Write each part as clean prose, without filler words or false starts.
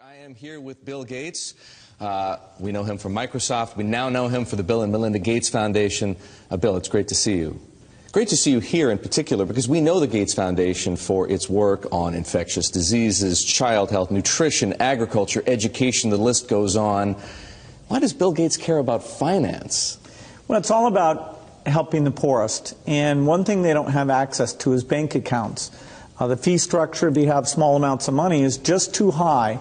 I am here with Bill Gates. We know him from Microsoft. We now know him for the Bill and Melinda Gates Foundation. Bill, it's great to see you. Great to see you here in particular because we know the Gates Foundation for its work on infectious diseases, child health, nutrition, agriculture, education, the list goes on. Why does Bill Gates care about finance? Well, it's all about helping the poorest. And one thing they don't have access to is bank accounts. The fee structure, if you have small amounts of money, is just too high.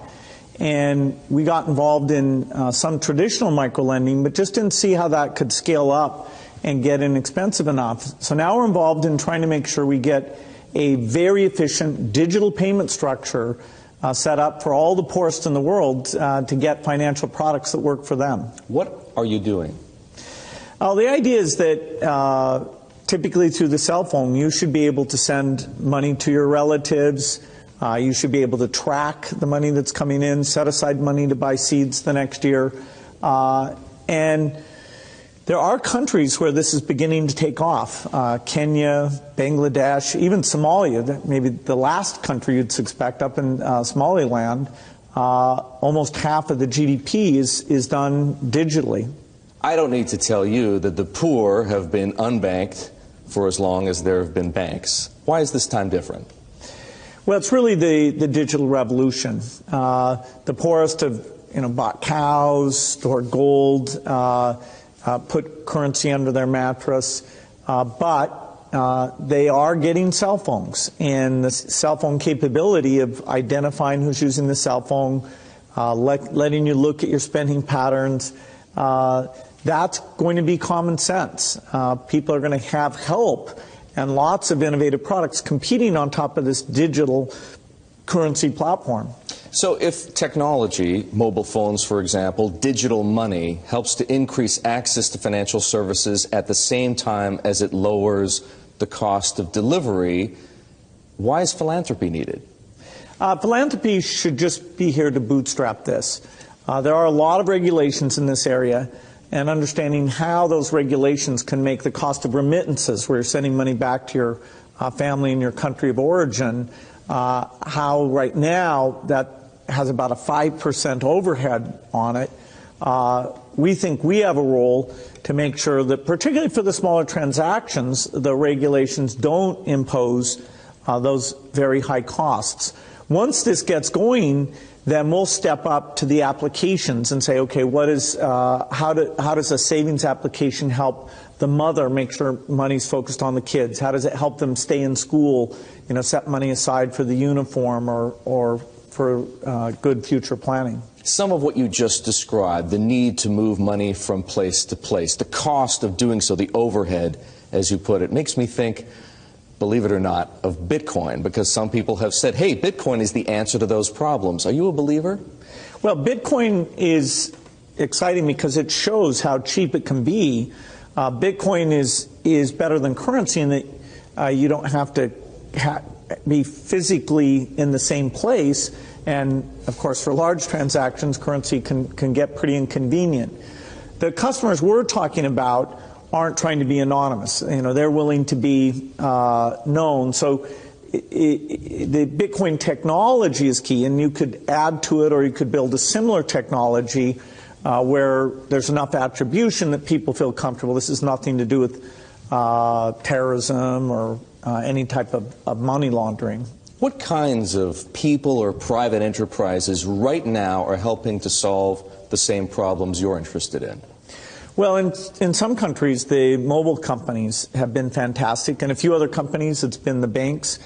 And we got involved in some traditional microlending, but just didn't see how that could scale up and get inexpensive enough. So now we're involved in trying to make sure we get a very efficient digital payment structure set up for all the poorest in the world to get financial products that work for them. What are you doing? The idea is that typically through the cell phone, you should be able to send money to your relatives. You should be able to track the money that's coming in, set aside money to buy seeds the next year. And there are countries where this is beginning to take off. Kenya, Bangladesh, even Somalia, maybe the last country you'd suspect up in Somaliland, almost half of the GDP is done digitally. I don't need to tell you that the poor have been unbanked for as long as there have been banks. Why is this time different? Well, it's really the digital revolution. The poorest have bought cows, stored gold, put currency under their mattress, but they are getting cell phones. And the cell phone capability of identifying who's using the cell phone, letting you look at your spending patterns, that's going to be common sense. People are going to have help and lots of innovative products competing on top of this digital currency platform. So if technology, mobile phones for example, digital money, helps to increase access to financial services at the same time as it lowers the cost of delivery, why is philanthropy needed? Philanthropy should just be here to bootstrap this. There are a lot of regulations in this area, and understanding how those regulations can make the cost of remittances, where you're sending money back to your family in your country of origin, how right now that has about a 5% overhead on it. We think we have a role to make sure that, particularly for the smaller transactions, the regulations don't impose those very high costs. Once this gets going, then we'll step up to the applications and say, okay, how does a savings application help the mother make sure money's focused on the kids? How does it help them stay in school, set money aside for the uniform or for good future planning? Some of what you just described, the need to move money from place to place, the cost of doing so, the overhead, as you put it, makes me think, believe it or not, of Bitcoin, because some people have said, hey, Bitcoin is the answer to those problems. Are you a believer? Well, Bitcoin is exciting because it shows how cheap it can be. Bitcoin is better than currency in that you don't have to be physically in the same place. And, of course, for large transactions, currency can get pretty inconvenient. The customers we're talking about aren't trying to be anonymous. They're willing to be known. So the Bitcoin technology is key, and you could add to it or you could build a similar technology where there's enough attribution that people feel comfortable. This has nothing to do with terrorism or any type of money laundering. What kinds of people or private enterprises right now are helping to solve the same problems you're interested in? Well, in some countries, the mobile companies have been fantastic. In a few other companies, it's been the banks.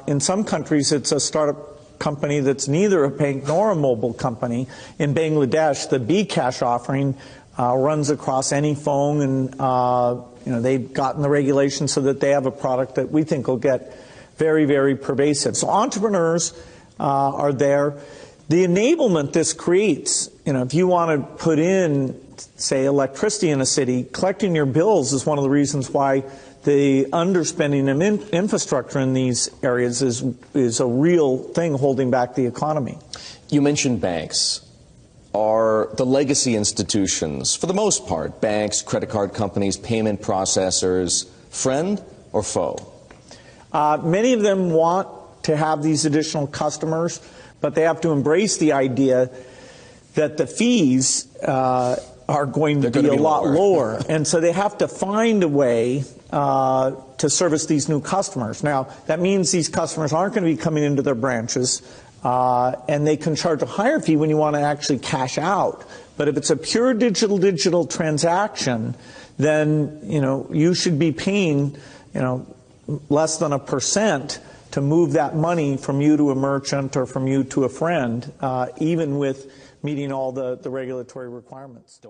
In some countries, it's a startup company that's neither a bank nor a mobile company. In Bangladesh, the bKash offering runs across any phone, and they've gotten the regulations so that they have a product that we think will get very, very pervasive. So entrepreneurs are there. The enablement this creates, if you want to put in, say, electricity in a city, collecting your bills is one of the reasons why the underspending of infrastructure in these areas is a real thing holding back the economy. You mentioned banks. Are the legacy institutions, for the most part, banks, credit card companies, payment processors, friend or foe? Many of them want to have these additional customers, but they have to embrace the idea that the fees are going to be a lot lower. And so they have to find a way to service these new customers. Now, that means these customers aren't going to be coming into their branches, and they can charge a higher fee when you want to actually cash out. But if it's a pure digital transaction, then, you should be paying, less than 1% to move that money from you to a merchant or from you to a friend, even with meeting all the regulatory requirements.